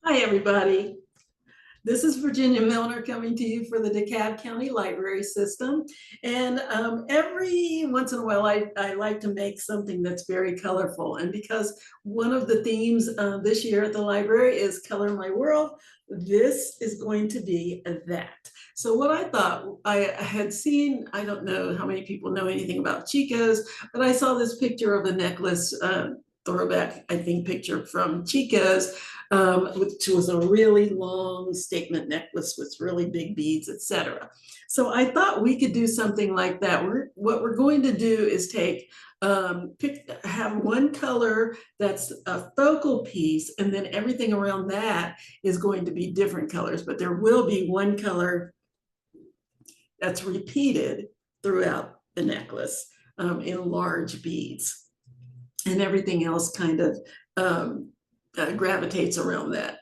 Hi, everybody. This is Virginia Milner coming to you for the DeKalb County Library System. And every once in a while, I like to make something that's very colorful. And because one of the themes this year at the library is Color My World, this is going to be that. So what I thought, I had seen, I don't know how many people know anything about Chico's, but I saw this picture of a necklace, throwback, I think, picture from Chico's, which was a really long statement necklace with really big beads, etc. So I thought we could do something like that. What we're going to do is take, have one color that's a focal piece, and then everything around that is going to be different colors, but there will be one color that's repeated throughout the necklace in large beads. And everything else kind of gravitates around that,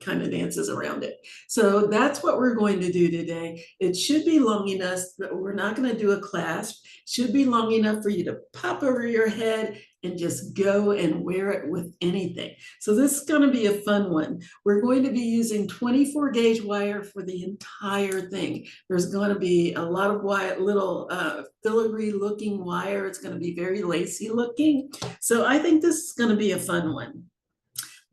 kind of dances around it. So that's what we're going to do today. It should be long enough, but we're not going to do a clasp. It should be long enough for you to pop over your head and just go and wear it with anything. So this is going to be a fun one. We're going to be using 24 gauge wire for the entire thing. There's going to be a lot of wire, little filigree looking wire. It's going to be very lacy looking. So I think this is going to be a fun one.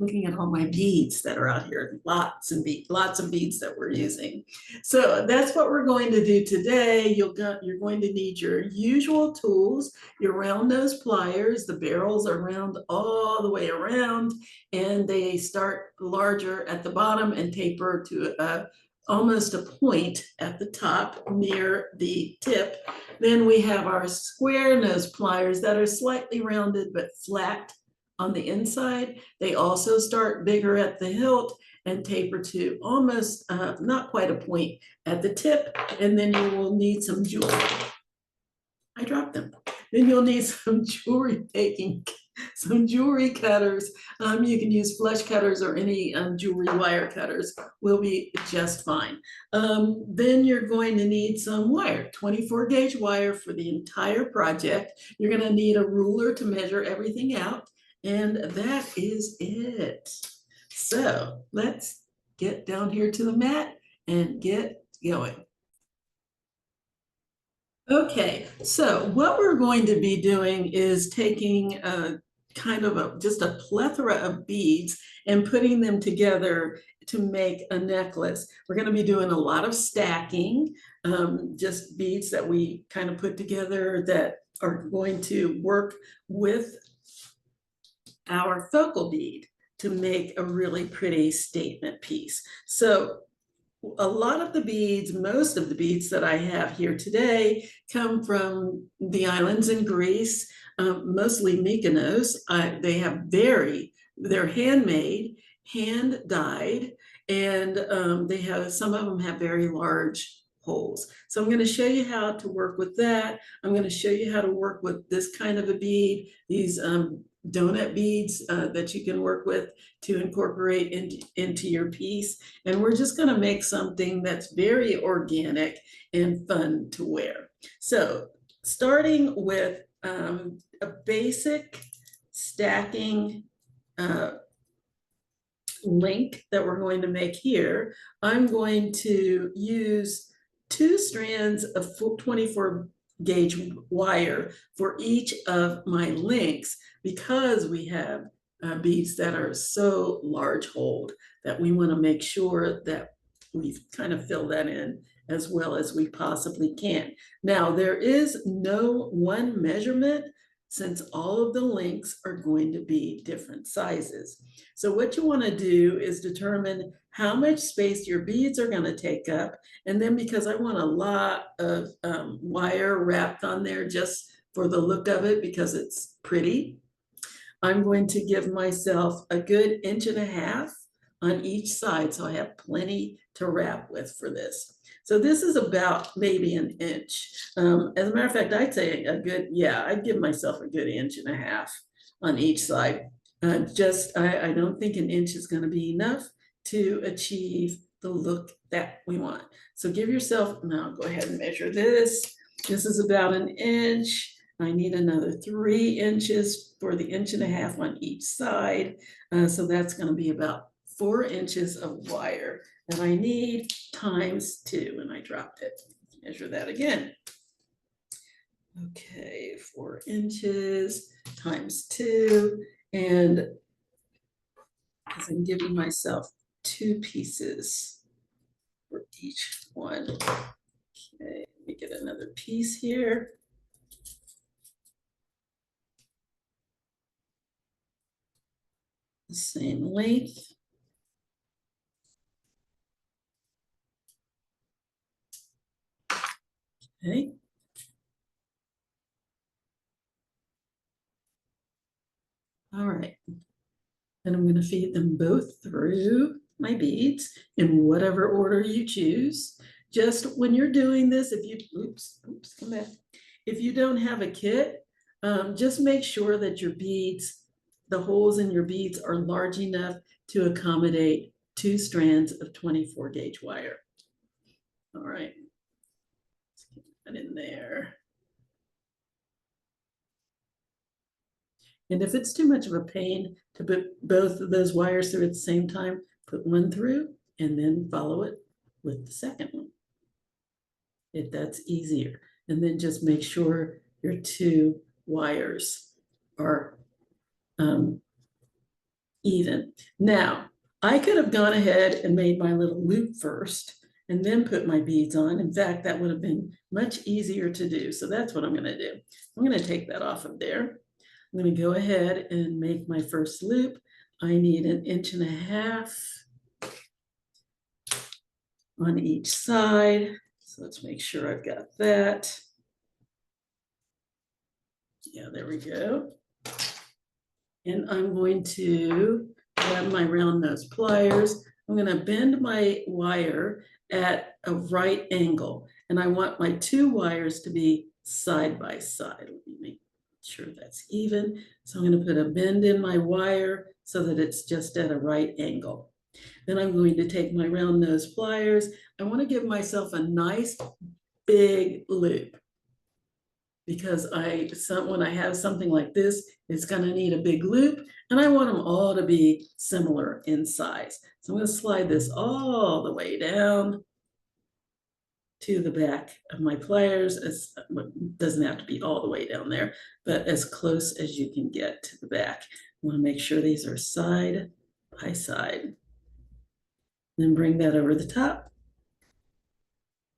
Looking at all my beads that are out here, lots of beads that we're using. So that's what we're going to do today. You're going to need your usual tools, your round nose pliers. The barrels are round all the way around, and they start larger at the bottom and taper to almost a point at the top near the tip. Then we have our square nose pliers that are slightly rounded but flat on the inside. They also start bigger at the hilt and taper to almost not quite a point at the tip. And then you will need some jewelry. I dropped them. Then you'll need some jewelry making, some jewelry cutters. You can use flush cutters or any jewelry wire cutters will be just fine. Then you're going to need some wire, 24 gauge wire for the entire project. You're going to need a ruler to measure everything out. And that is it. So let's get down here to the mat and get going. Okay, so what we're going to be doing is taking just a plethora of beads and putting them together to make a necklace. We're going to be doing a lot of stacking, just beads that we kind of put together that are going to work with our focal bead to make a really pretty statement piece. So a lot of the beads, most of the beads that I have here today come from the islands in Greece, mostly Mykonos. They're handmade, hand dyed, and some of them have very large holes. So I'm going to show you how to work with that. I'm going to show you how to work with this kind of a bead, these donut beads that you can work with to incorporate into your piece. And we're just going to make something that's very organic and fun to wear. So starting with a basic stacking link that we're going to make here, I'm going to use 2 strands of 24 gauge wire for each of my links, because we have beads that are so large holed that we want to make sure that we kind of fill that in as well as we possibly can. Now, there is no one measurement since all of the links are going to be different sizes. So what you want to do is determine how much space your beads are going to take up. And then, because I want a lot of wire wrapped on there just for the look of it, because it's pretty, I'm going to give myself a good 1.5 inches on each side, so I have plenty to wrap with for this. So this is about maybe 1 inch. As a matter of fact, I'd say I'd give myself a good 1.5 inches on each side. I don't think 1 inch is going to be enough to achieve the look that we want. So give yourself, now go ahead and measure this. This is about 1 inch. I need another 3 inches for the 1.5 inches on each side. So that's going to be about 4 inches of wire, and I need ×2, and I dropped it. Measure that again. Okay, 4 inches ×2, and because I'm giving myself 2 pieces for each one. Okay, let me get another piece here. The same length. Okay. All right. And I'm going to feed them both through my beads in whatever order you choose. Just when you're doing this, if you, oops, come back. If you don't have a kit, just make sure that your beads, the holes in your beads are large enough to accommodate 2 strands of 24 gauge wire. All right, let's get that in there. And if it's too much of a pain to put both of those wires through at the same time, put one through and then follow it with the second one, if that's easier. And then just make sure your 2 wires are even. Now, I could have gone ahead and made my little loop first and then put my beads on. In fact, that would have been much easier to do. So that's what I'm going to do. I'm going to take that off of there. I'm going to go ahead and make my first loop. I need 1.5 inches on each side. So let's make sure I've got that. Yeah, there we go. And I'm going to grab my round nose pliers. I'm going to bend my wire at a right angle. And I want my 2 wires to be side by side. Let me make sure that's even. So I'm going to put a bend in my wire so that it's just at a right angle. Then I'm going to take my round nose pliers. I want to give myself a nice big loop, because when I have something like this, it's going to need a big loop, and I want them all to be similar in size. So I'm going to slide this all the way down to the back of my pliers. It doesn't have to be all the way down there, but as close as you can get to the back. I want to make sure these are side by side. Then bring that over the top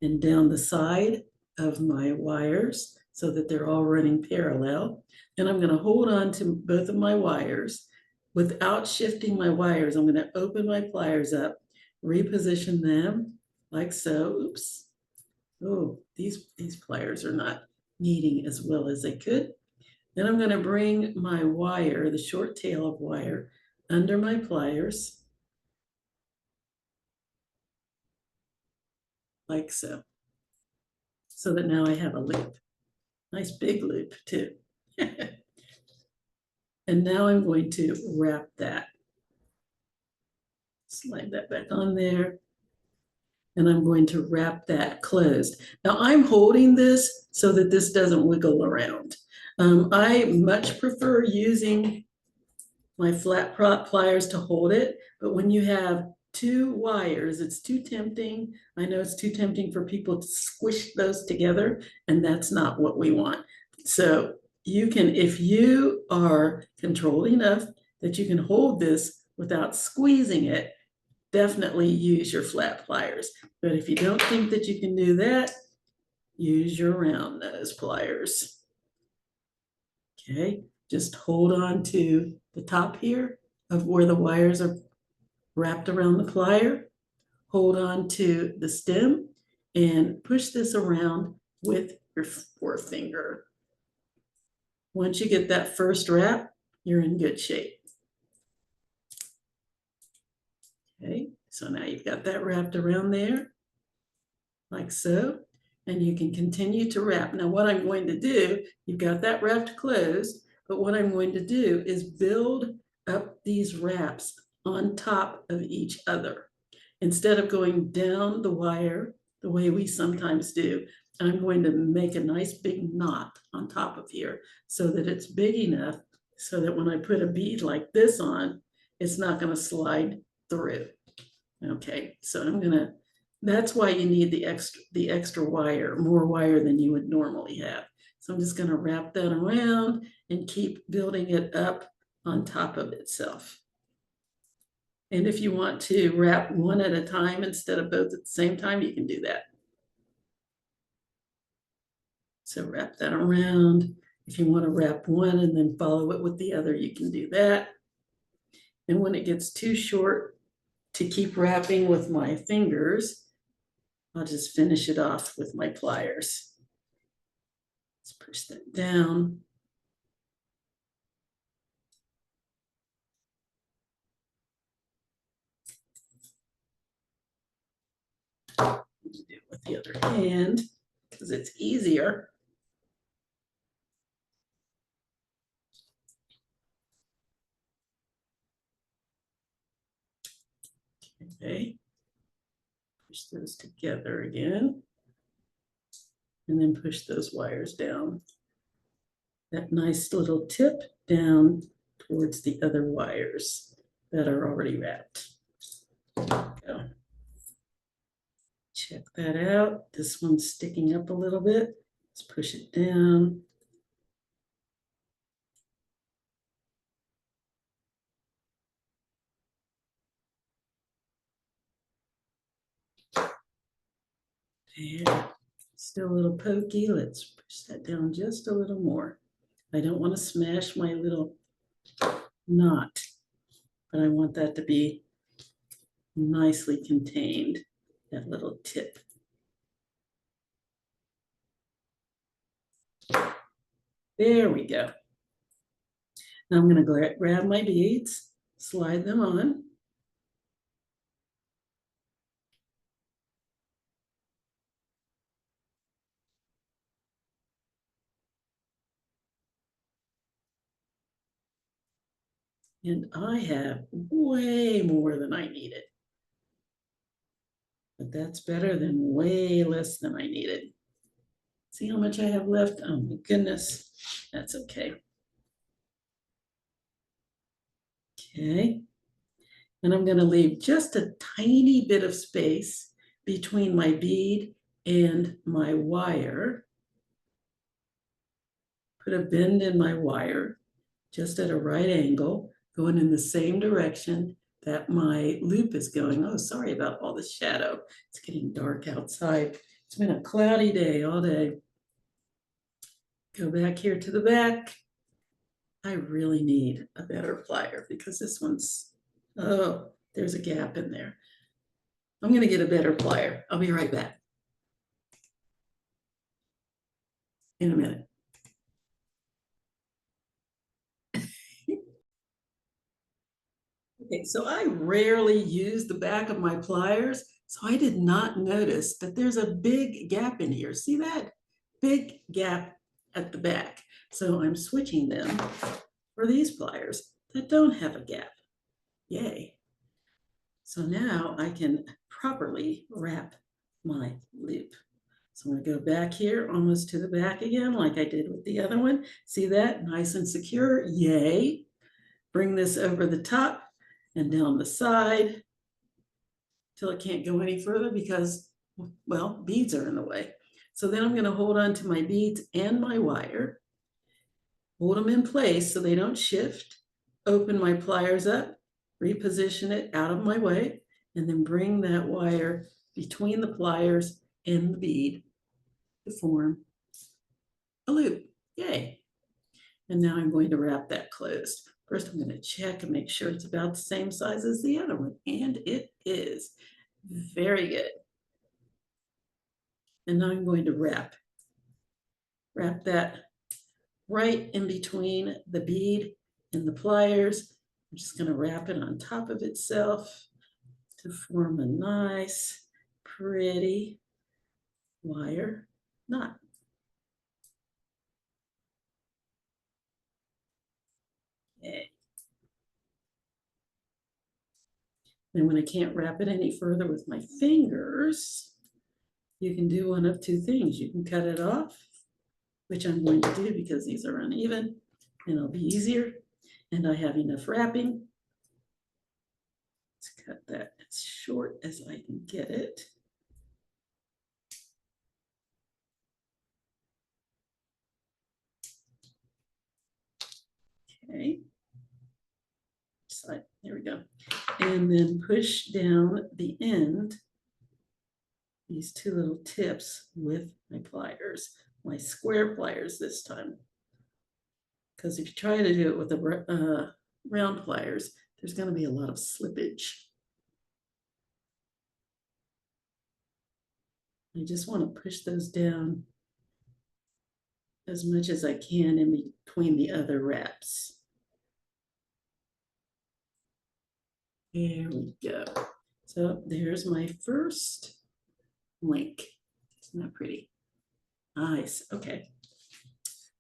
and down the side of my wires so that they're all running parallel. And I'm going to hold on to both of my wires without shifting my wires. I'm going to open my pliers up, reposition them like so. Oops. Oh, these pliers are not meeting as well as they could. Then I'm going to bring my wire, the short tail of wire, under my pliers like so. So that now I have a loop. Nice big loop too. And now I'm going to wrap that. Slide that back on there. And I'm going to wrap that closed. Now I'm holding this so that this doesn't wiggle around. I much prefer using my flat prop pliers to hold it, but when you have 2 wires, it's too tempting. I know it's too tempting for people to squish those together, and that's not what we want. So you can, if you are controlled enough that you can hold this without squeezing it, definitely use your flat pliers. But if you don't think that you can do that, use your round nose pliers. Okay, just hold on to the top here of where the wires are wrapped around the plier. Hold on to the stem and push this around with your forefinger. Once you get that first wrap, you're in good shape. Okay, so now you've got that wrapped around there, like so, and you can continue to wrap. Now what I'm going to do, you've got that wrapped closed, but what I'm going to do is build up these wraps on top of each other. Instead of going down the wire the way we sometimes do, I'm going to make a nice big knot on top of here so that it's big enough so that when I put a bead like this on, it's not going to slide through. Okay, so I'm gonna, that's why you need the extra wire, more wire than you would normally have. So I'm just gonna wrap that around and keep building it up on top of itself. And if you want to wrap one at a time instead of both at the same time, you can do that. So wrap that around. If you want to wrap one and then follow it with the other, you can do that. And when it gets too short to keep wrapping with my fingers, I'll just finish it off with my pliers. Let's push that down. Do it with the other hand because it's easier. Okay, push those together again, and then push those wires down. That nice little tip down towards the other wires that are already wrapped. Go. Check that out. This one's sticking up a little bit. Let's push it down. There. Still a little pokey. Let's push that down just a little more. I don't want to smash my little knot, but I want that to be nicely contained, that little tip. There we go. Now I'm going to grab my beads, slide them on. And I have way more than I needed. But that's better than way less than I needed. See how much I have left? Oh my goodness, that's okay. Okay, and I'm going to leave just a tiny bit of space between my bead and my wire. Put a bend in my wire, just at a right angle, going in the same direction that my loop is going. Oh, sorry about all the shadow. It's getting dark outside. It's been a cloudy day all day. Go back here to the back. I really need a better plier because this one's, oh, there's a gap in there. I'm going to get a better plier. I'll be right back in a minute. Okay, so I rarely use the back of my pliers, so I did not notice that there's a big gap in here. See that? Big gap at the back. So I'm switching them for these pliers that don't have a gap. Yay. So now I can properly wrap my loop. So I'm going to go back here almost to the back again like I did with the other one. See that? Nice and secure. Yay. Bring this over the top and down the side till it can't go any further because, well, beads are in the way. So then I'm going to hold on to my beads and my wire, hold them in place so they don't shift, open my pliers up, reposition it out of my way, and then bring that wire between the pliers and the bead to form a loop. Yay. And now I'm going to wrap that closed. First, I'm going to check and make sure it's about the same size as the other one. And it is. Very good. And now I'm going to wrap that right in between the bead and the pliers. I'm just going to wrap it on top of itself to form a nice, pretty wire knot. Okay. And when I can't wrap it any further with my fingers, you can do one of two things. You can cut it off, which I'm going to do because these are uneven and it'll be easier. And I have enough wrapping. Let's cut that as short as I can get it. Okay. Side, there we go. And then push down the end, these two little tips with my pliers, my square pliers this time. Because if you try to do it with the round pliers, there's going to be a lot of slippage. I just want to push those down as much as I can in between the other wraps. There we go. So there's my first link. Isn't that pretty? Nice. Okay.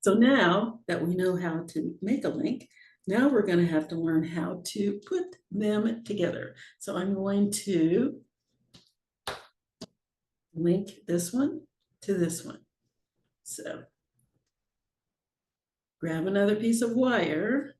So now that we know how to make a link, now we're going to have to learn how to put them together. So I'm going to link this one to this one. So grab another piece of wire.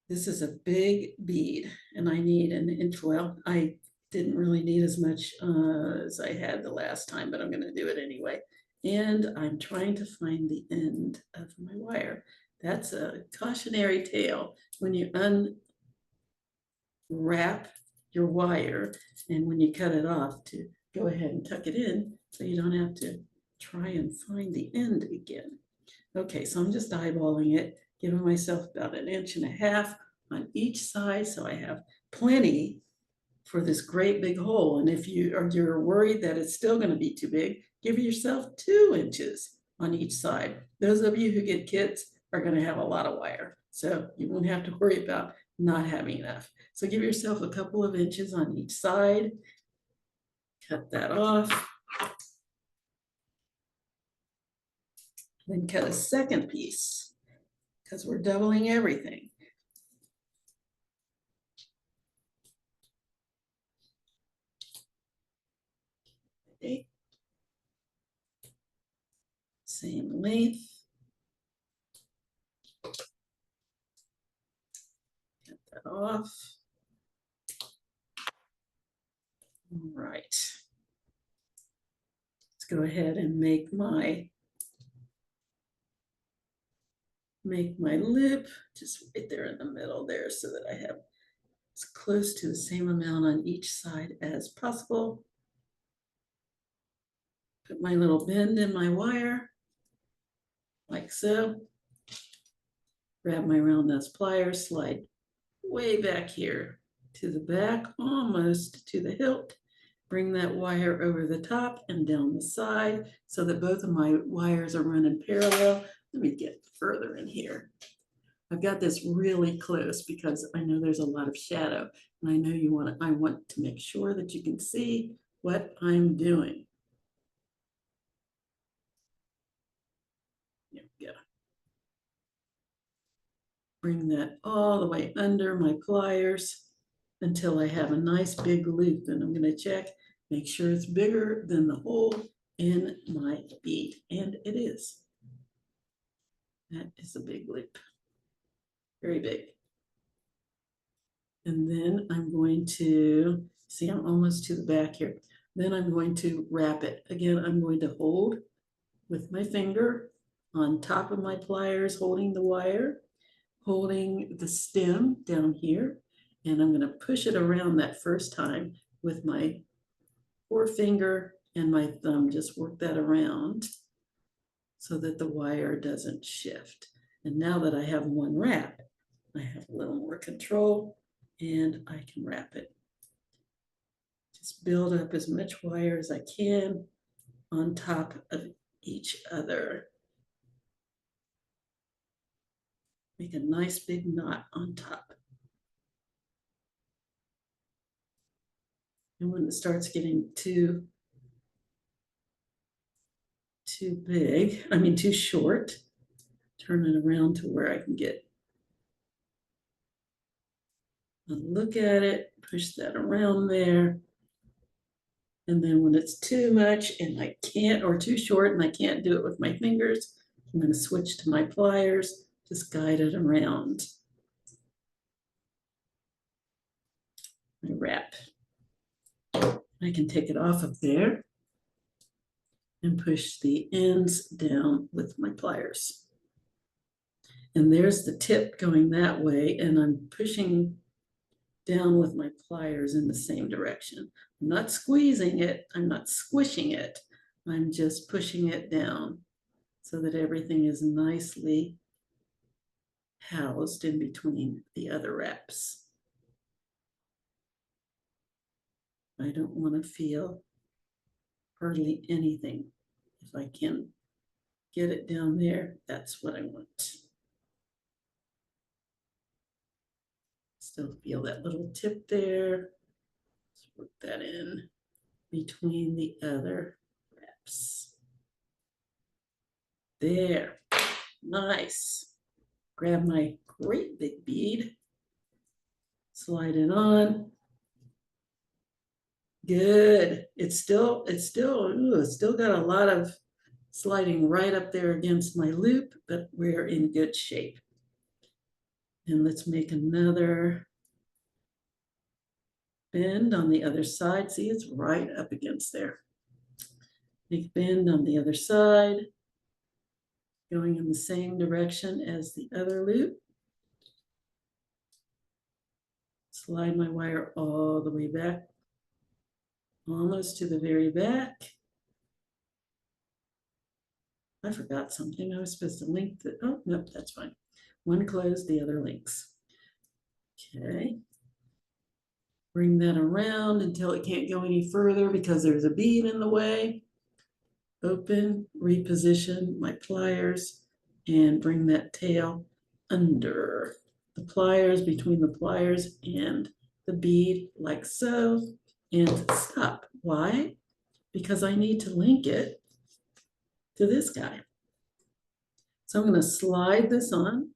This is a big bead and I need an inch. Well, I didn't really need as much as I had the last time, but I'm going to do it anyway. And I'm trying to find the end of my wire. That's a cautionary tale. When you unwrap your wire and when you cut it off, to go ahead and tuck it in so you don't have to try and find the end again. Okay, so I'm just eyeballing it, giving myself about 1.5 inches on each side so I have plenty for this great big hole. And if you're worried that it's still going to be too big, give yourself 2 inches on each side. Those of you who get kids are going to have a lot of wire, so you won't have to worry about not having enough. So give yourself a couple of inches on each side. Cut that off. Then cut a second piece because we're doubling everything. Okay. Same length. Cut that off. All right. Let's go ahead and make my loop just right there in the middle there so that I have as close to the same amount on each side as possible. Put my little bend in my wire like so. Grab my round nose pliers, slide way back here to the back, almost to the hilt. Bring that wire over the top and down the side so that both of my wires are running parallel. Let me get further in here. I've got this really close because I know there's a lot of shadow and I know I want to make sure that you can see what I'm doing. There we go. Bring that all the way under my pliers until I have a nice big loop. And I'm going to check, make sure it's bigger than the hole in my bead. And it is. That is a big loop. Very big. And then I'm going to, see, I'm almost to the back here. Then I'm going to wrap it. Again, I'm going to hold with my finger on top of my pliers, holding the wire, holding the stem down here. And I'm going to push it around that first time with my forefinger and my thumb. Just work that around so that the wire doesn't shift. And now that I have one wrap, I have a little more control and I can wrap it. Just build up as much wire as I can on top of each other. Make a nice big knot on top. And when it starts getting too big, too short, turn it around to where I can get a look at it, push that around there. And then when it's too much and I can't, or too short and I can't do it with my fingers, I'm going to switch to my pliers, just guide it around. my wrap. I can take it off of there and push the ends down with my pliers. And there's the tip going that way, and I'm pushing down with my pliers in the same direction. I'm not squeezing it, I'm not squishing it, I'm just pushing it down so that everything is nicely housed in between the other wraps. I don't want to feel hardly anything. If I can get it down there, that's what I want. Still feel that little tip there. Let's work that in between the other wraps. There, nice. Grab my great big bead, slide it on. Good. It's still got a lot of sliding right up there against my loop, but we're in good shape. And let's make another bend on the other side. See, it's right up against there. Make a bend on the other side, going in the same direction as the other loop. Slide my wire all the way back, almost to the very back. I forgot something. I was supposed to link the, oh, nope, that's fine. One closed, the other links. Okay. Bring that around until it can't go any further because there's a bead in the way. Open, reposition my pliers, and bring that tail under the pliers, between the pliers and the bead, like so, and stop. Why? Because I need to link it to this guy. So I'm going to slide this on,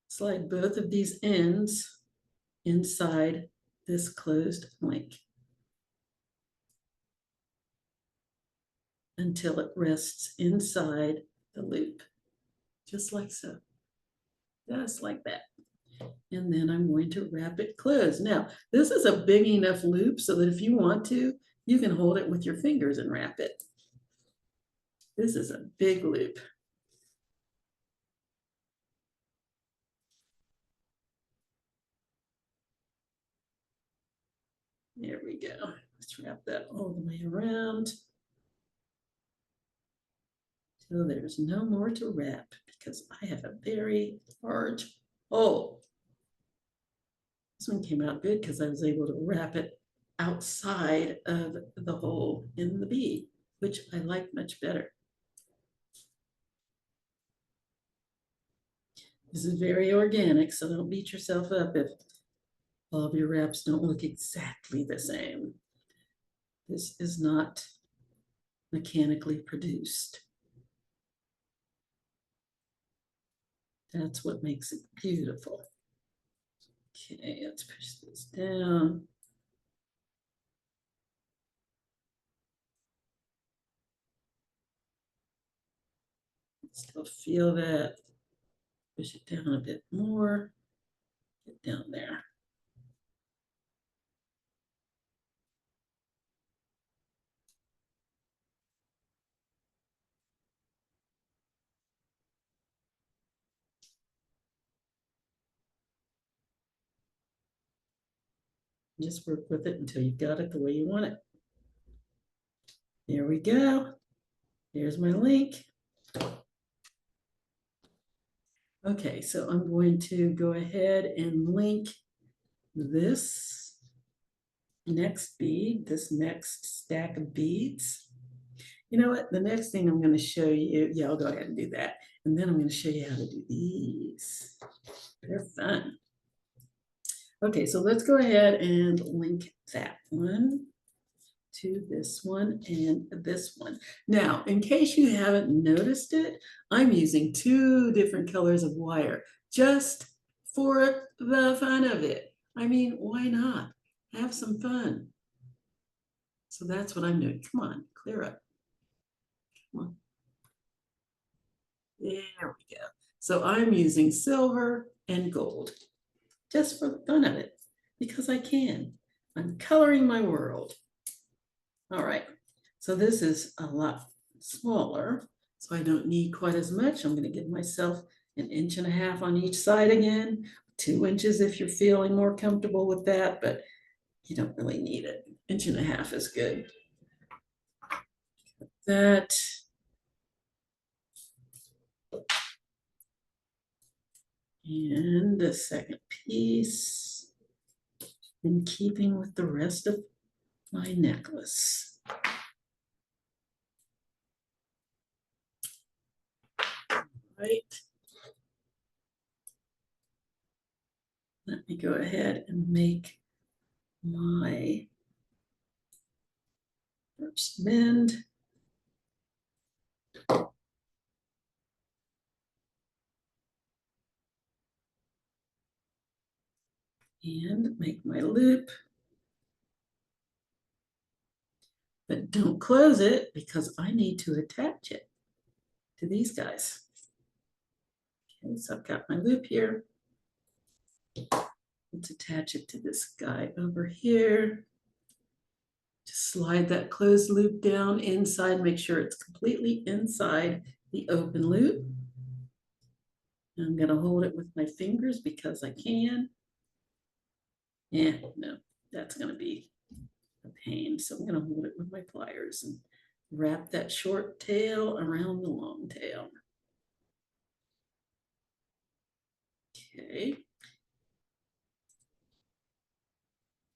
slide both of these ends inside this closed link until it rests inside the loop, just like so, just like that. And then I'm going to wrap it closed. Now, this is a big enough loop so that if you want to, you can hold it with your fingers and wrap it. This is a big loop. There we go. Let's wrap that all the way around till there's no more to wrap because I have a very large hole. This one came out good because I was able to wrap it outside of the hole in the bead, which I like much better. This is very organic, so don't beat yourself up if all of your wraps don't look exactly the same. This is not mechanically produced. That's what makes it beautiful. Okay, let's push this down. Still feel that. Push it down a bit more. Get down there. Just work with it until you've got it the way you want it. There we go. Here's my link. Okay, so I'm going to go ahead and link this next bead, this next stack of beads. You know what? The next thing I'm going to show you, yeah, I'll go ahead and do that. And then I'm going to show you how to do these. They're fun. Okay, so let's go ahead and link that one to this one and this one. Now, in case you haven't noticed it, I'm using two different colors of wire just for the fun of it. I mean, why not? Have some fun. So that's what I'm doing. Come on, clear up. Come on. There we go. So I'm using silver and gold. just for the fun of it, because I can. I'm coloring my world. All right, so this is a lot smaller, so I don't need quite as much. I'm gonna give myself 1.5 inches on each side again, 2 inches if you're feeling more comfortable with that, but you don't really need it. 1.5 inches is good. That, and the second piece, in keeping with the rest of my necklace. Right. Let me go ahead and make my first bend. And make my loop. But don't close it because I need to attach it to these guys. Okay, so I've got my loop here. Let's attach it to this guy over here. Just slide that closed loop down inside, make sure it's completely inside the open loop. I'm going to hold it with my fingers because I can. Yeah, no, that's going to be a pain. So I'm going to hold it with my pliers and wrap that short tail around the long tail. Okay.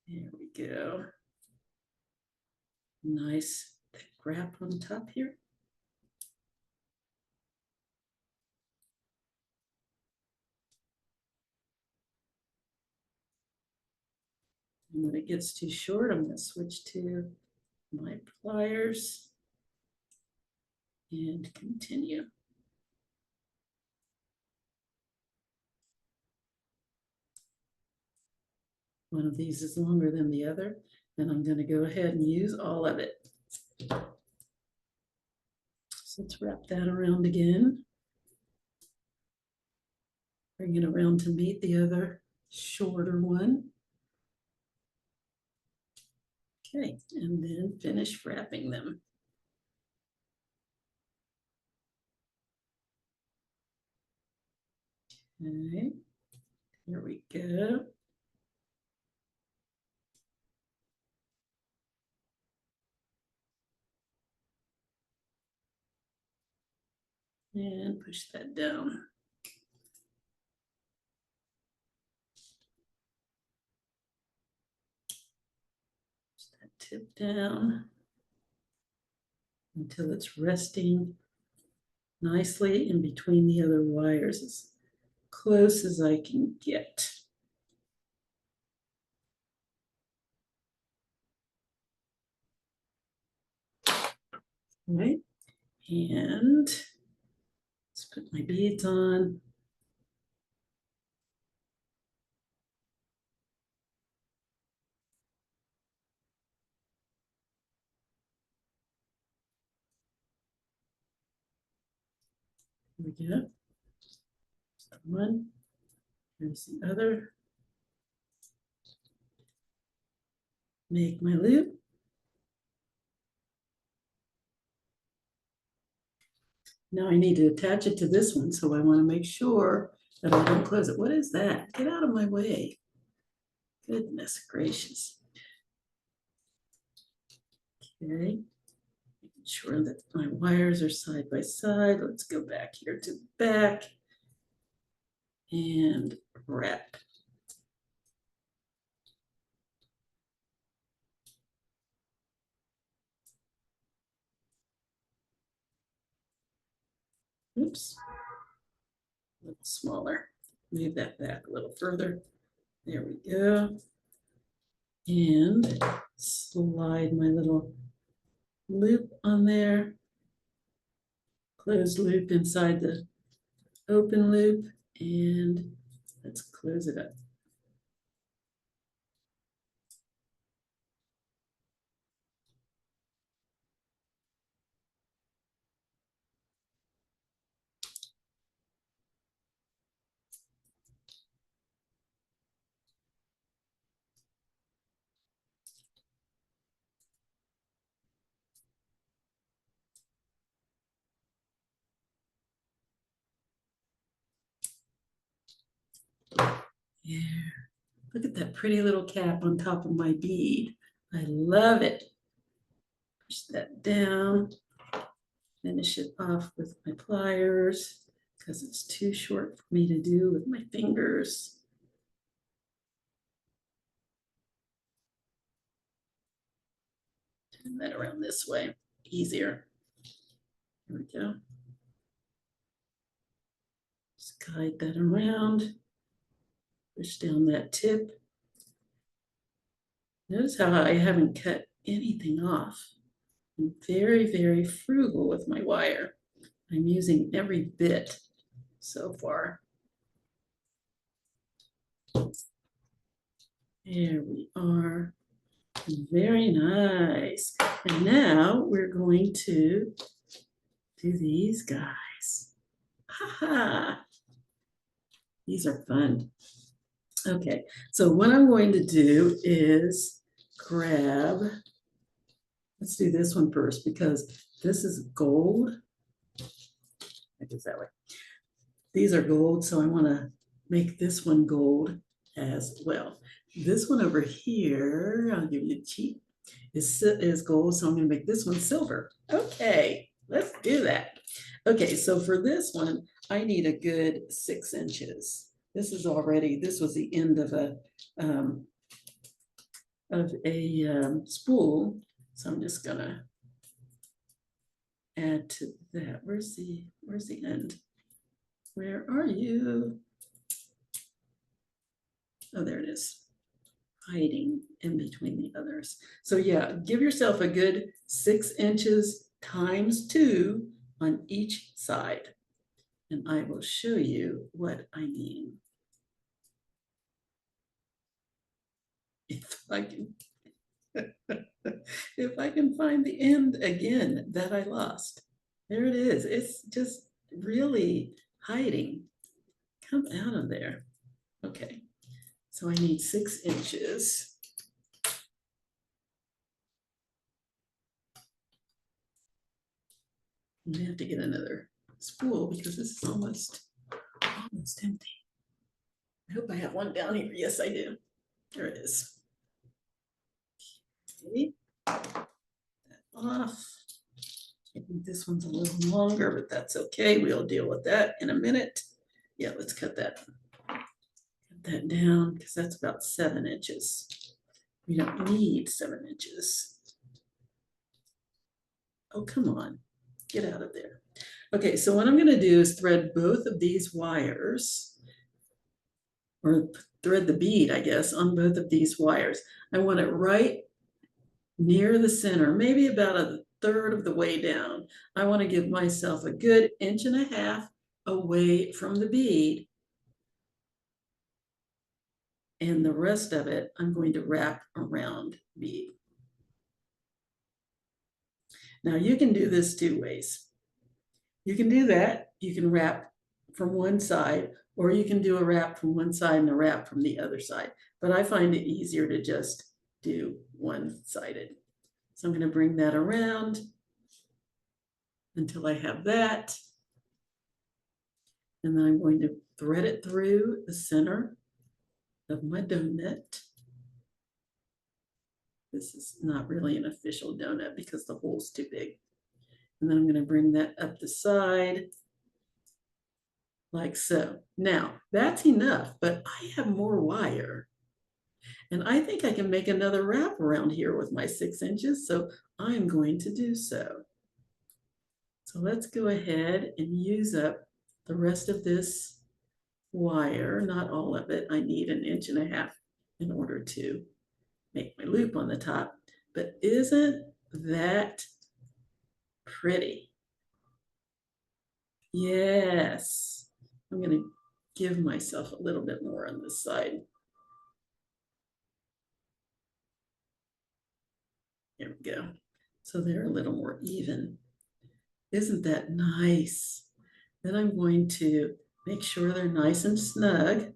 There we go. Nice thick wrap on top here. And when it gets too short, I'm going to switch to my pliers and continue. One of these is longer than the other, and I'm going to go ahead and use all of it. So let's wrap that around again. Bring it around to meet the other shorter one. Okay, and then finish wrapping them. Okay, here we go. And push that down. Push that tip down until it's resting nicely in between the other wires, as close as I can get. All right, and let's put my beads on. Here we go. One, here's the other. Make my loop. Now I need to attach it to this one, so I want to make sure that I don't close it. What is that? Get out of my way. Goodness gracious. Okay, making sure that my wires are side by side. Let's go back here to the back and wrap. Oops, a little smaller. Move that back a little further. There we go. And slide my little loop on there. Closed loop inside the open loop, and let's close it up. There. Look at that pretty little cap on top of my bead. I love it. Push that down. Finish it off with my pliers because it's too short for me to do with my fingers. Turn that around this way, easier. Here we go. Just guide that around. Push down that tip. Notice how I haven't cut anything off. I'm very, very frugal with my wire. I'm using every bit so far. There we are. Very nice. And now we're going to do these guys. Ha ha. These are fun. Okay, so what I'm going to do is grab, let's do this one first because this is gold. I do it that way. These are gold, so I want to make this one gold as well. This one over here, I'll give you a cheat, is gold, so I'm going to make this one silver. Okay, let's do that. Okay, so for this one, I need a good 6 inches. This was the end of a spool, so I'm just gonna add to that. Where's the end? Where are you? Oh, there it is, hiding in between the others. So yeah, give yourself a good 6 inches times 2 on each side. And I will show you what I mean. If I can, if I can find the end again that I lost. There it is. It's just really hiding. Come out of there. Okay, so I need 6 inches. I have to get another spool because this is almost empty. I hope I have one down here. Yes, I do. There it is. Okay, that off. I think this one's a little longer, but that's okay. We'll deal with that in a minute. Yeah, let's cut that down because that's about 7 inches. We don't need 7 inches. Oh, come on, get out of there. Okay, so what I'm going to do is thread both of these wires, or thread the bead, I guess, on both of these wires. I want it right near the center, maybe about a third of the way down. I want to give myself a good 1.5 inches away from the bead. And the rest of it, I'm going to wrap around bead. Now you can do this 2 ways. You can do that. You can wrap from one side, or you can do a wrap from one side and a wrap from the other side. But I find it easier to just do one-sided. So I'm going to bring that around until I have that. And then I'm going to thread it through the center of my donut. This is not really an official donut because the hole's too big. And then I'm going to bring that up the side like so. Now that's enough, but I have more wire. And I think I can make another wrap around here with my 6 inches. So I'm going to do so. So let's go ahead and use up the rest of this wire, not all of it. I need 1.5 inches in order to make my loop on the top. But isn't that pretty? Yes. I'm going to give myself a little bit more on this side. There we go. So they're a little more even. Isn't that nice? Then I'm going to make sure they're nice and snug.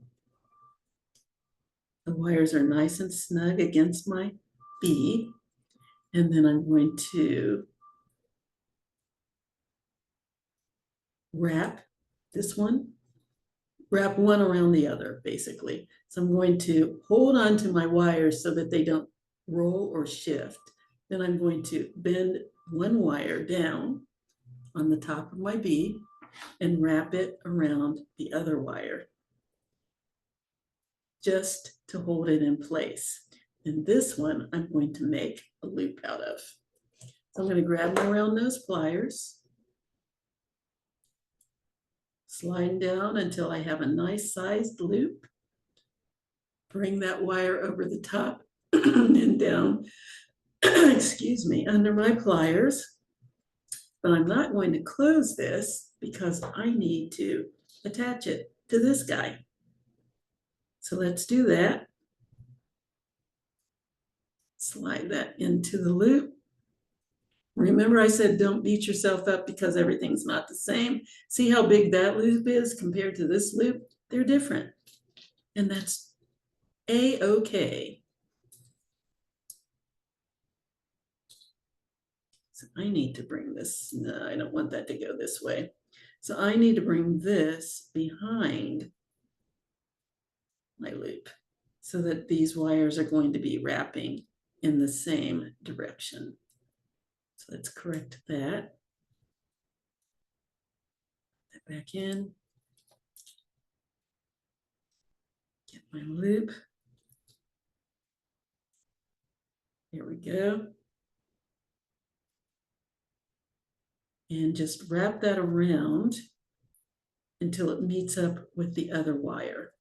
The wires are nice and snug against my bead. And then I'm going to wrap this one wrap one around the other, basically. So I'm going to hold on to my wires so that they don't roll or shift. Then I'm going to bend one wire down on the top of my bead and wrap it around the other wire just to hold it in place. And this one I'm going to make a loop out of. So I'm going to grab my round nose pliers, slide down until I have a nice sized loop. Bring that wire over the top and down, excuse me, under my pliers. But I'm not going to close this because I need to attach it to this guy. So let's do that. Slide that into the loop. Remember I said don't beat yourself up because everything's not the same. See how big that loop is compared to this loop? They're different. And that's A-okay. So I need to bring this, no, I don't want that to go this way. So I need to bring this behind my loop so that these wires are going to be wrapping in the same direction. So let's correct that. Put that back in. Get my loop. Here we go. And just wrap that around until it meets up with the other wire,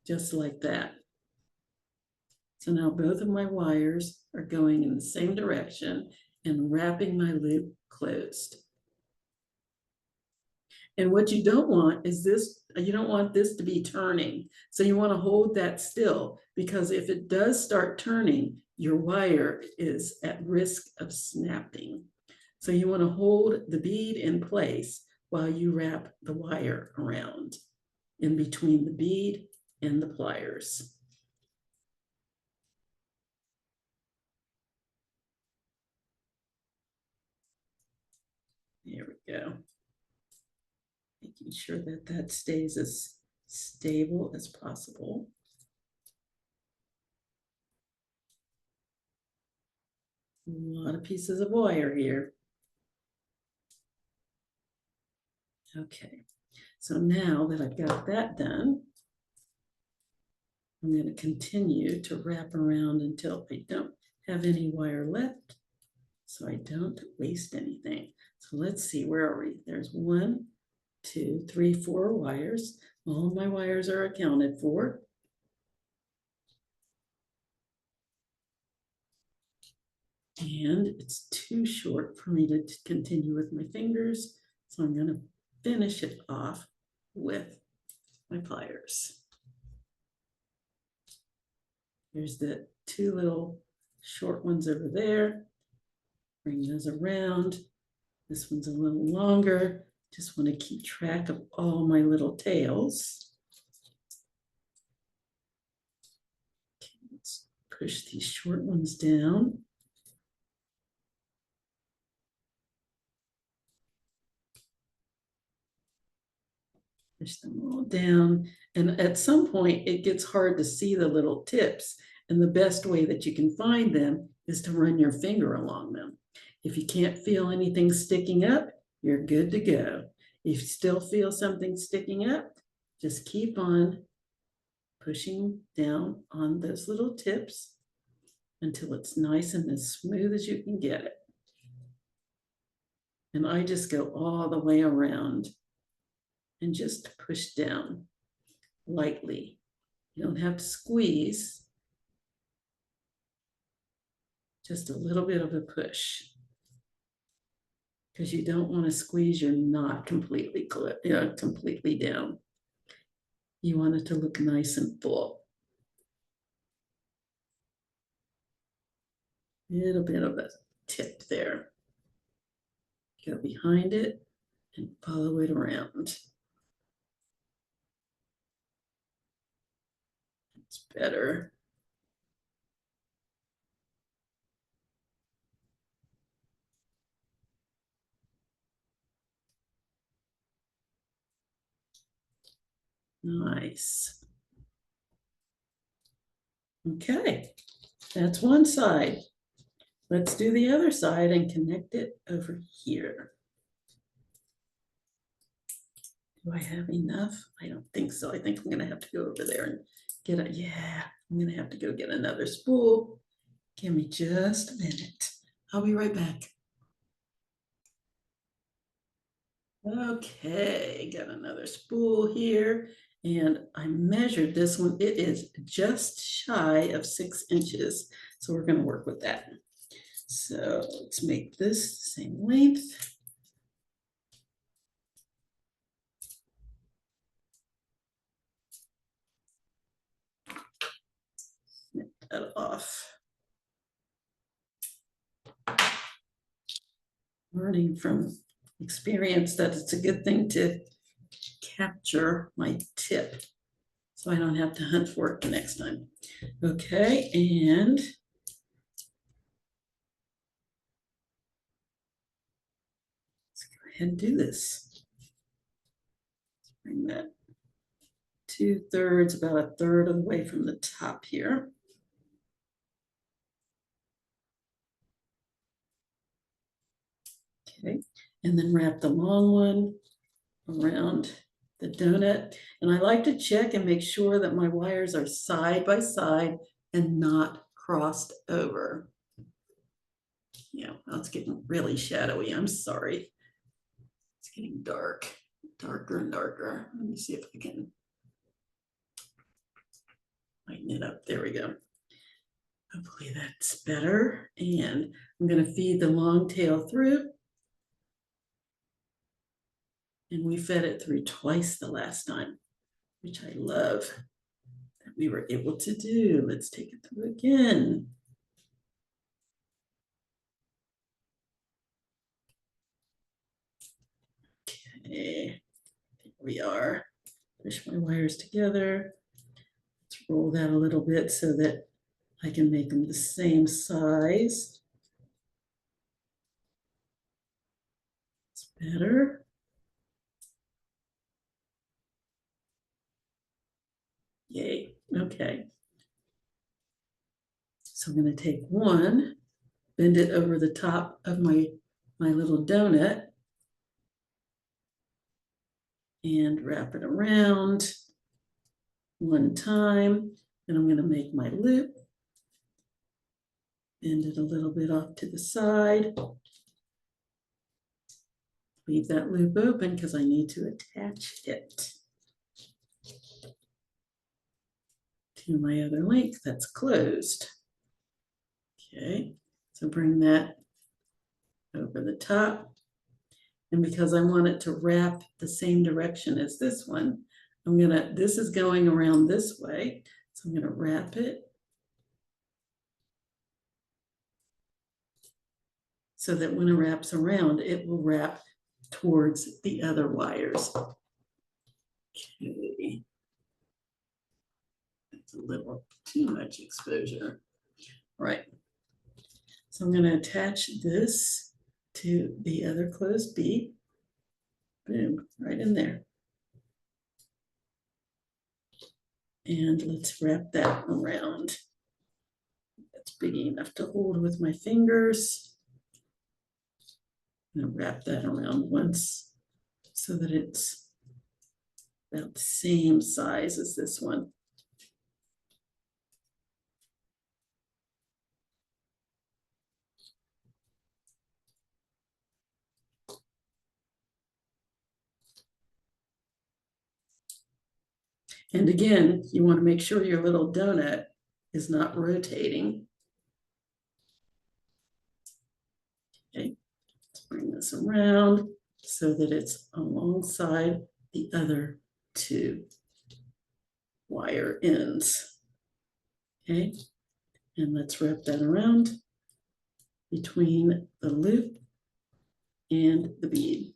just like that. So now both of my wires are going in the same direction and wrapping my loop closed. And what you don't want is this, you don't want this to be turning. So you want to hold that still, because if it does start turning, your wire is at risk of snapping. So you want to hold the bead in place while you wrap the wire around in between the bead and the pliers. There we go. Making sure that that stays as stable as possible. A lot of pieces of wire here. Okay, so now that I've got that done, I'm going to continue to wrap around until I don't have any wire left, so I don't waste anything. So let's see, where are we? There's 1, 2, 3, 4 wires. All my wires are accounted for. And it's too short for me to continue with my fingers, so I'm going to finish it off with my pliers. Here's the 2 little short ones over there. Bring those around. This one's a little longer. Just want to keep track of all my little tails. Okay, let's push these short ones down. Push them all down. And at some point, it gets hard to see the little tips. And the best way that you can find them is to run your finger along them. If you can't feel anything sticking up, you're good to go. If you still feel something sticking up, just keep on pushing down on those little tips until it's nice and as smooth as you can get it. And I just go all the way around and just push down lightly. You don't have to squeeze, just a little bit of a push, because you don't want to squeeze your knot completely, completely down. You want it to look nice and full. A little bit of a tip there. Go behind it and follow it around. It's better. Nice. Okay, that's one side. Let's do the other side and connect it over here. Do I have enough? I don't think so. I think I'm gonna have to go over there and get a, yeah, I'm gonna have to go get another spool. Give me just a minute. I'll be right back. Okay, got another spool here, and I measured this one. It is just shy of 6 inches, so we're gonna work with that. So let's make this the same length. Snip that off. Learning from experience that it's a good thing to capture my tip so I don't have to hunt for it the next time. Okay, and let's go ahead and do this. Bring that 2/3, about a third of the way from the top here. Okay, and then wrap the long one around the donut. And I like to check and make sure that my wires are side by side and not crossed over. Yeah, well, it's getting really shadowy. I'm sorry. It's getting dark, darker and darker. Let me see if I can lighten it up. There we go. Hopefully that's better. And I'm going to feed the long tail through. And we fed it through twice the last time, which I love that we were able to do. Let's take it through again. Okay, here we are. Push my wires together. Let's roll that a little bit so that I can make them the same size. It's better. Yay, okay. So I'm gonna take one, bend it over the top of my little donut and wrap it around one time. Then I'm gonna make my loop, bend it a little bit off to the side. Leave that loop open because I need to attach it to my other link that's closed. Okay, so bring that over the top. And because I want it to wrap the same direction as this one, this is going around this way. So I'm gonna wrap it so that when it wraps around, it will wrap towards the other wires. Okay. It's a little too much exposure. All right. So I'm gonna attach this to the other closed bead. Boom, right in there. And let's wrap that around. That's big enough to hold with my fingers. I'm gonna wrap that around once so that it's about the same size as this one. And again, you want to make sure your little donut is not rotating. Okay, let's bring this around so that it's alongside the other two wire ends. Okay, and let's wrap that around between the loop and the bead.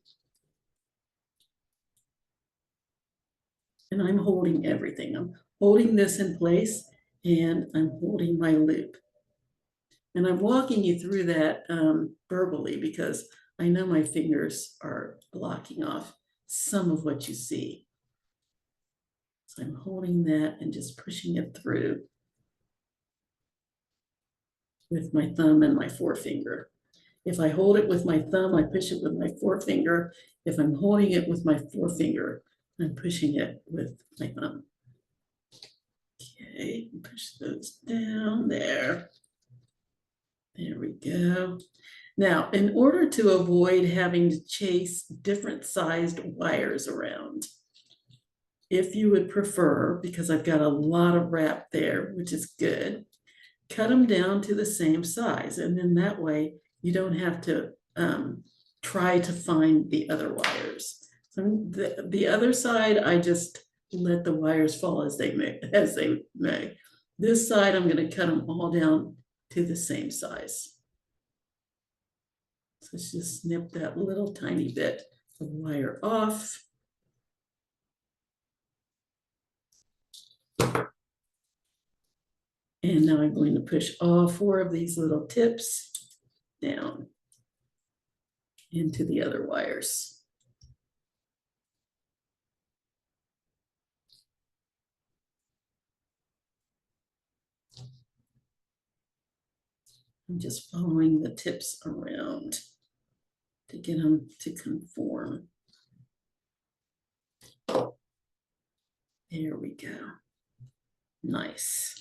And I'm holding everything. I'm holding this in place and I'm holding my loop. And I'm walking you through that verbally because I know my fingers are blocking off some of what you see. So I'm holding that and just pushing it through with my thumb and my forefinger. If I hold it with my thumb, I push it with my forefinger. If I'm holding it with my forefinger, I'm pushing it with my thumb. Okay, push those down there. There we go. Now, in order to avoid having to chase different sized wires around, if you would prefer, because I've got a lot of wrap there, which is good, cut them down to the same size. And then that way you don't have to try to find the other wires. So the other side, I just let the wires fall as they may. This side, I'm going to cut them all down to the same size. So let's just snip that little tiny bit of wire off. And now I'm going to push all 4 of these little tips down into the other wires. I'm just following the tips around to get them to conform. There we go. Nice.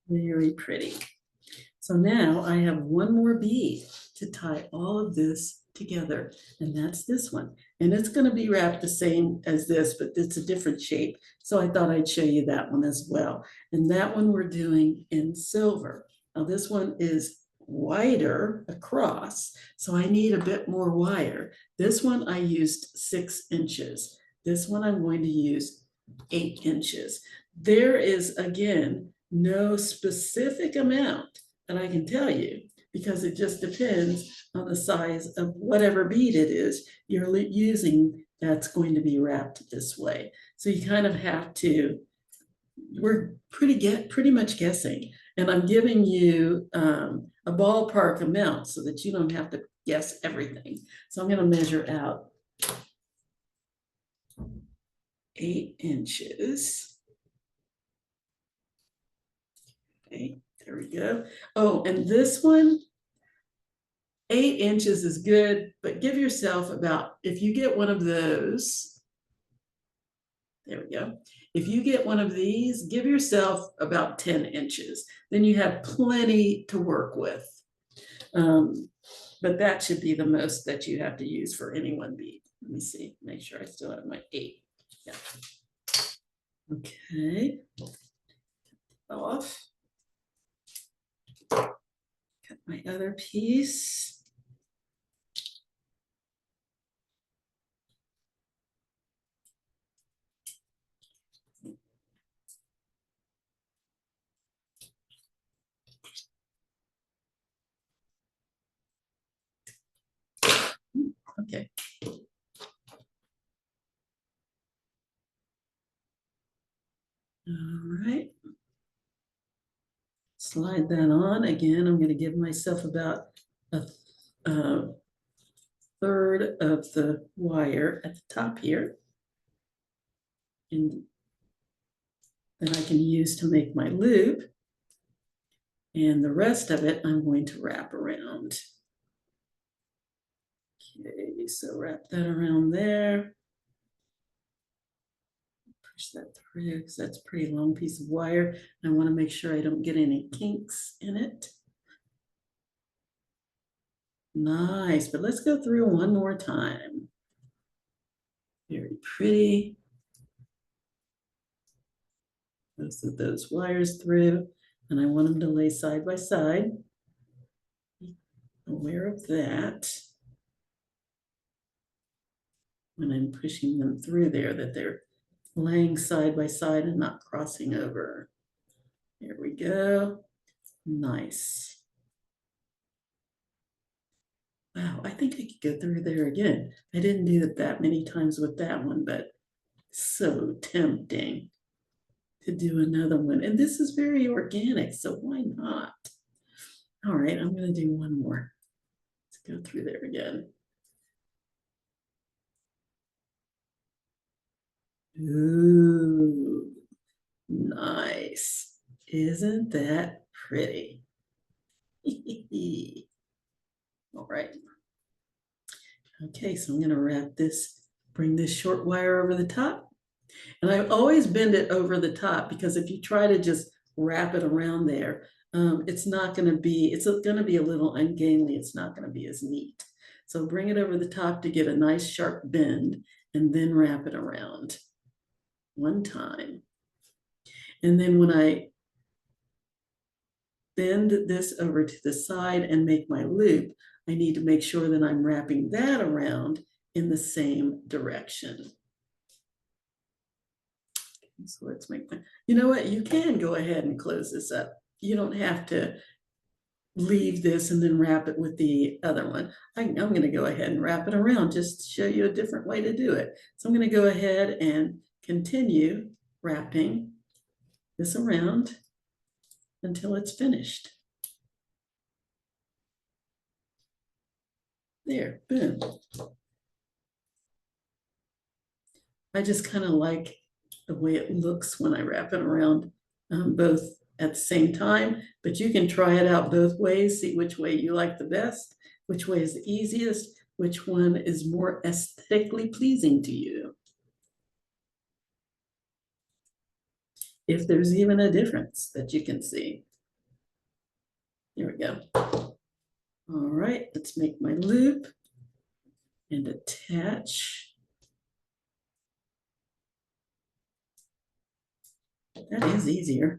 Very pretty. So now I have one more bead to tie all of this together, and that's this one. And it's going to be wrapped the same as this, but it's a different shape. So I thought I'd show you that one as well. And that one we're doing in silver. Now this one is wider across, so I need a bit more wire. This one I used 6 inches. This one I'm going to use 8 inches. There is, again, no specific amount that I can tell you, because it just depends on the size of whatever bead it is you're using that's going to be wrapped this way. So you kind of have to, we're pretty much guessing. And I'm giving you a ballpark amount so that you don't have to guess everything. So I'm going to measure out 8 inches. Okay, there we go. Oh, and this one, 8 inches is good, but give yourself about, if you get one of those, there we go. If you get one of these, give yourself about 10 inches. Then you have plenty to work with. But that should be the most that you have to use for any one bead. Let me see, make sure I still have my 8. Yeah. Okay. Off. Cut my other piece. Okay. All right. Slide that on. Again, I'm going to give myself about a third of the wire at the top here. And that I can use to make my loop. And the rest of it, I'm going to wrap around. Okay, so wrap that around there. Push that through because that's a pretty long piece of wire. I want to make sure I don't get any kinks in it. Nice, but let's go through one more time. Very pretty. Most of those wires through, and I want them to lay side by side. Aware of that. When I'm pushing them through there, that they're laying side by side and not crossing over. There we go. Nice. Wow, I think I could go through there again. I didn't do it that many times with that one, but so tempting to do another one. And this is very organic, so why not? All right, I'm gonna do one more. Let's go through there again. Ooh, nice. Isn't that pretty? All right. Okay, so I'm gonna wrap this, bring this short wire over the top. And I always bend it over the top because if you try to just wrap it around there, it's not gonna be, it's gonna be a little ungainly. It's not gonna be as neat. So bring it over the top to get a nice sharp bend and then wrap it around one time. And then when I bend this over to the side and make my loop, I need to make sure that I'm wrapping that around in the same direction. So let's make my, you know what, you can go ahead and close this up. You don't have to leave this and then wrap it with the other one. I'm going to go ahead and wrap it around just to show you a different way to do it. So I'm going to go ahead and continue wrapping this around until it's finished. There, boom. I just kind of like the way it looks when I wrap it around both at the same time, but you can try it out both ways, see which way you like the best, which way is the easiest, which one is more aesthetically pleasing to you. If there's even a difference that you can see. Here we go. All right, let's make my loop and attach. That is easier.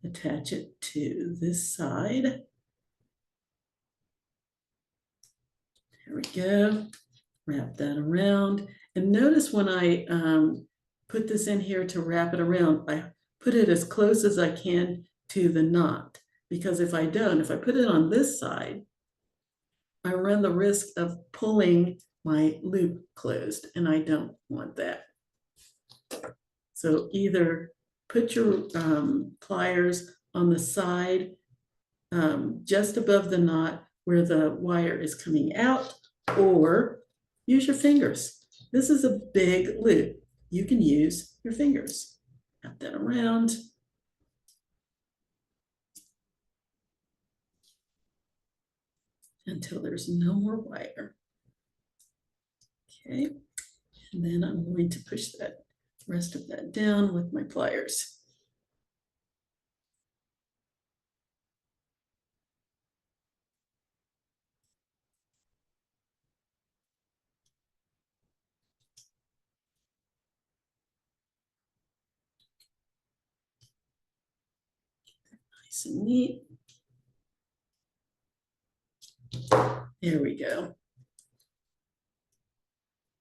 Attach it to this side. There we go. Wrap that around. And notice when I put this in here to wrap it around, I put it as close as I can to the knot. Because if I don't, if I put it on this side, I run the risk of pulling my loop closed, and I don't want that. So either put your pliers on the side just above the knot where the wire is coming out, or use your fingers. This is a big loop. You can use your fingers. Wrap that around. Until there's no more wire. Okay, and then I'm going to push that rest of that down with my pliers. Nice and neat. There we go.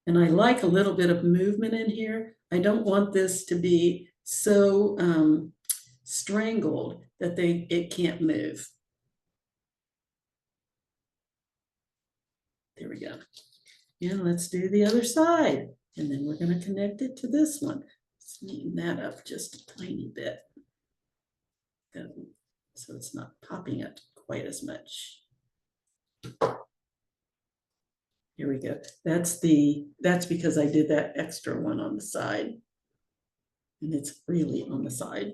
And I like a little bit of movement in here. I don't want this to be so strangled that it can't move. There we go. And let's do the other side. And then we're going to connect it to this one. Let's neaten that up just a tiny bit, so it's not popping up quite as much. Here we go. That's because I did that extra one on the side. And it's really on the side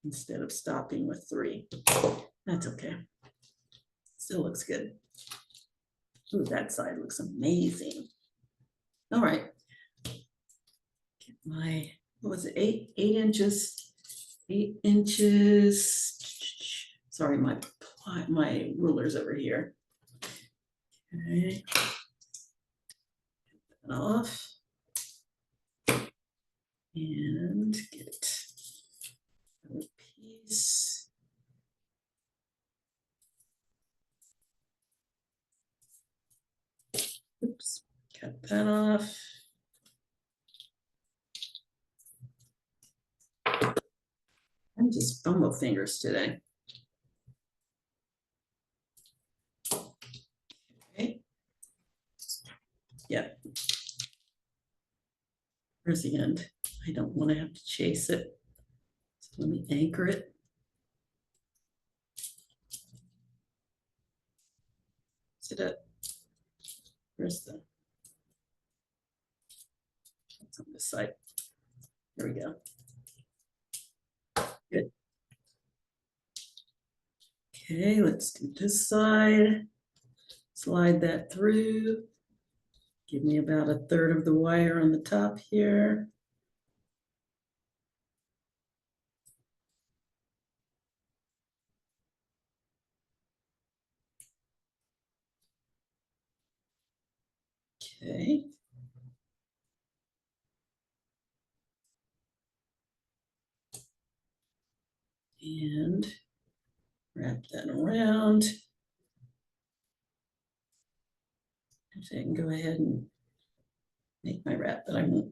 instead of stopping with 3. That's okay. Still looks good. Ooh, that side looks amazing. All right. Get my, what was it, 8 inches? 8 inches. Sorry, my ruler's over here. Okay. Get that off. And get another piece. Oops, cut that off. I'm just bumble fingers today. Okay. Yep. Where's the end? I don't want to have to chase it. So let me anchor it. Is it a, where's the, it's on this side. There we go. Good. Okay, let's do this side. Slide that through. Give me about a third of the wire on the top here. Okay. And wrap that around. So I can go ahead and make my wrap, but I won't.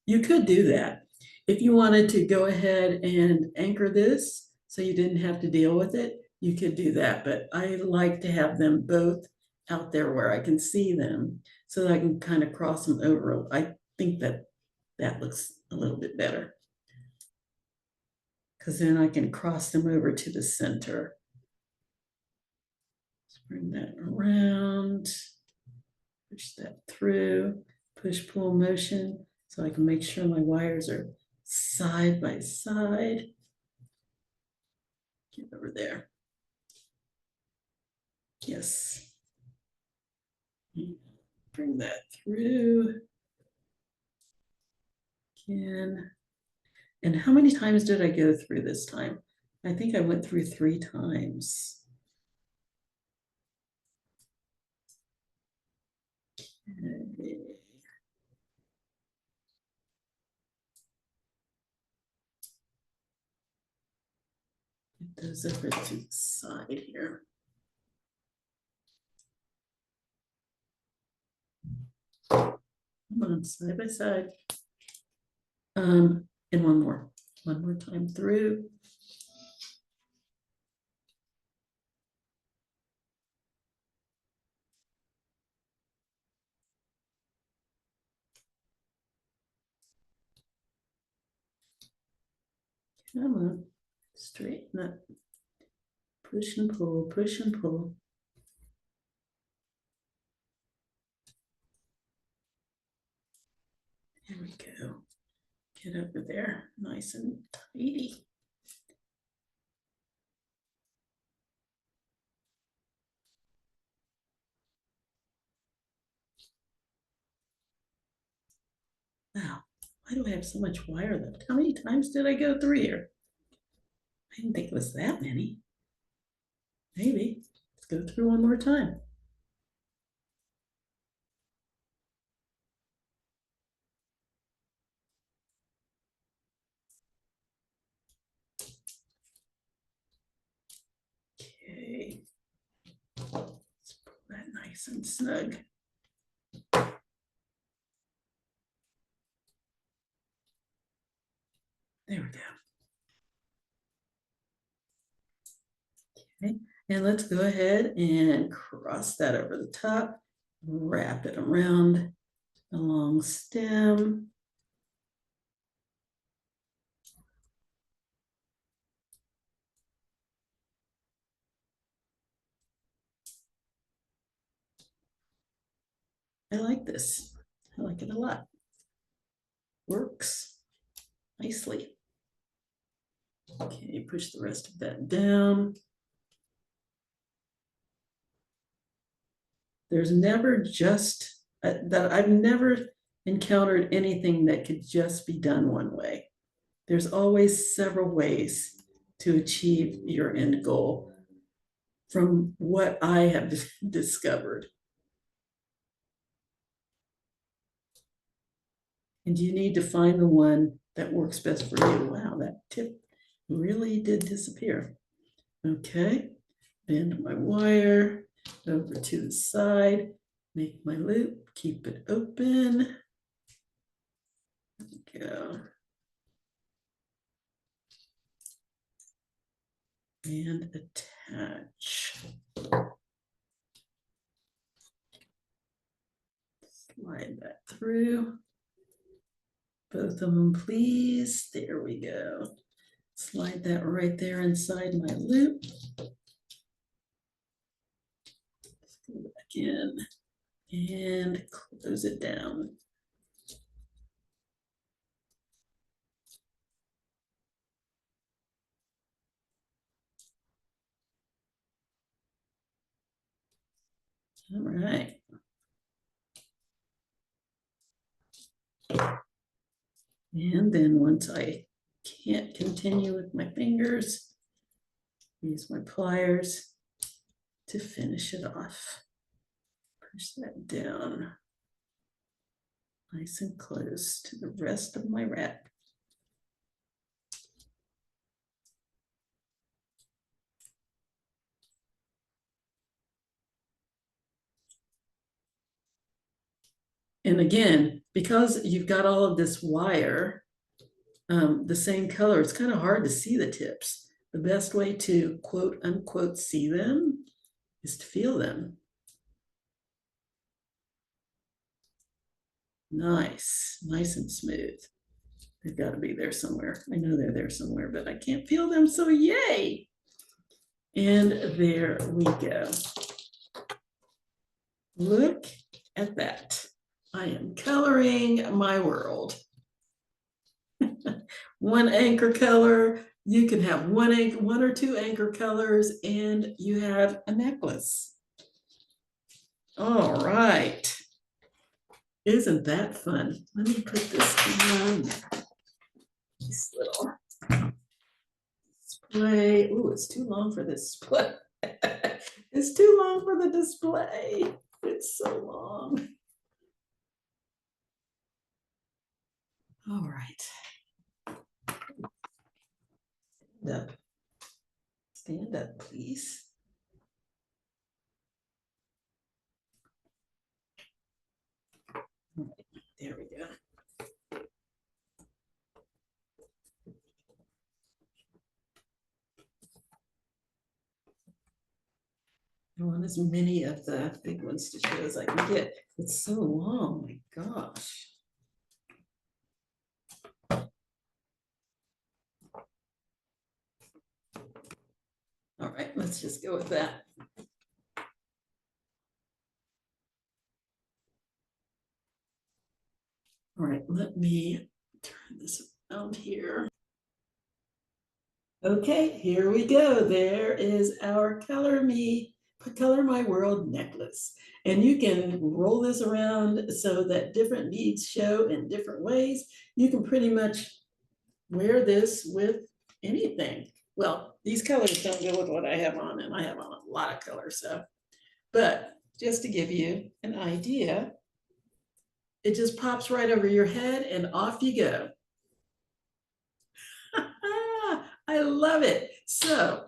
You could do that. If you wanted to go ahead and anchor this so you didn't have to deal with it, you could do that. But I like to have them both out there where I can see them so that I can kind of cross them over. I think that that looks a little bit better because then I can cross them over to the center. Let's bring that around, push that through, push pull motion so I can make sure my wires are side by side. Get over there. Yes. Bring that through again. And how many times did I go through this time? I think I went through 3 times. Okay. Get those over to the side here. Come on, side by side. And one more time through. Come on, straighten up. Push and pull, push and pull. There we go. Get over there, nice and tidy. Wow, why do I have so much wire left? How many times did I go through here? I didn't think it was that many. Maybe. Let's go through one more time. Okay. Let's pull that nice and snug. There we go. Okay, and let's go ahead and cross that over the top, wrap it around the long stem. I like this. I like it a lot. Works nicely. Okay, push the rest of that down. There's never just, that I've never encountered anything that could just be done one way. There's always several ways to achieve your end goal from what I have discovered. And you need to find the one that works best for you. Wow, that tip really did disappear. Okay, bend my wire over to the side, make my loop, keep it open. There we go. And attach. Slide that through. Both of them, please. There we go. Slide that right there inside my loop. in and close it down. All right. And then once I can't continue with my fingers, use my pliers to finish it off. Push that down nice and close to the rest of my wrap. And again, because you've got all of this wire, the same color, it's kind of hard to see the tips. The best way to quote unquote see them is to feel them. Nice, nice and smooth. They've got to be there somewhere. I know they're there somewhere, but I can't feel them, so yay. And there we go. Look at that. I am coloring my world. One anchor color, you can have one or two anchor colors, and you have a necklace. All right. Isn't that fun? Let me put this on this little display. Oh, it's too long for this display. It's too long for the display. It's so long. All right. Stand up. Stand up, please. All right, there we go. I want as many of the big ones to show as I can get. It's so long, my gosh. All right, let's just go with that. All right, let me turn this around here. Okay, here we go. There is our Color My World necklace. And you can roll this around so that different beads show in different ways. You can pretty much wear this with anything. Well, these colors don't go with what I have on, and I have on a lot of colors. So, but just to give you an idea, it just pops right over your head and off you go. I love it. So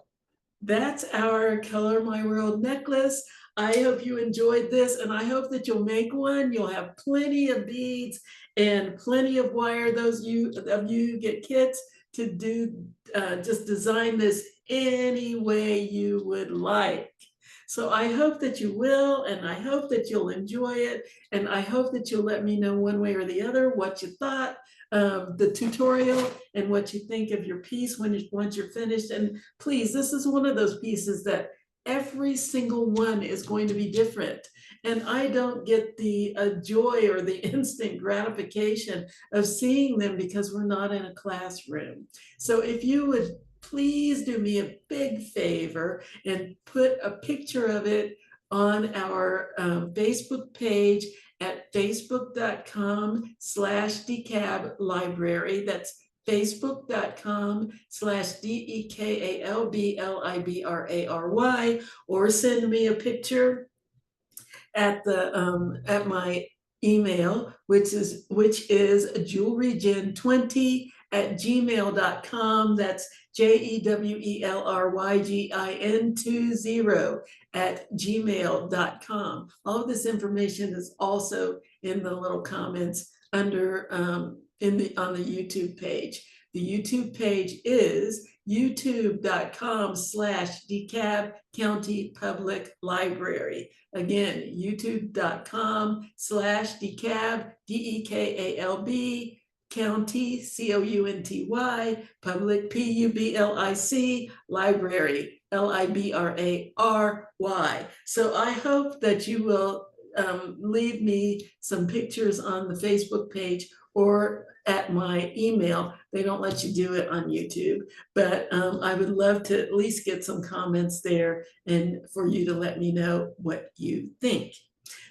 that's our Color My World necklace. I hope you enjoyed this, and I hope that you'll make one. You'll have plenty of beads and plenty of wire. Those of you who get kits to do, just design this any way you would like. So I hope that you will, and I hope that you'll enjoy it, and I hope that you'll let me know one way or the other what you thought of the tutorial and what you think of your piece once you're finished. And please, this is one of those pieces that every single one is going to be different. And I don't get the joy or the instant gratification of seeing them because we're not in a classroom. So if you would please do me a big favor and put a picture of it on our Facebook page at facebook.com/DeKalb library. That's facebook.com/DeKalb library, or send me a picture at my email, which is jewelrygen20@gmail.com. That's JEWELRYGIN20@gmail.com. All of this information is also in the little comments under on the YouTube page. The YouTube page is youtube.com/DeKalb County Public Library. Again, youtube.com/DeKalb, DEKALB, County, COUNTY, Public, PUBLIC, Library, LIBRARY. why. So I hope that you will leave me some pictures on the Facebook page or at my email. They don't let you do it on YouTube, but I would love to at least get some comments there and for you to let me know what you think.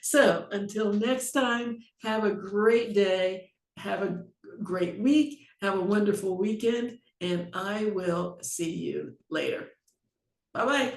So until next time, have a great day, have a great week, have a wonderful weekend, and I will see you later. Bye-bye.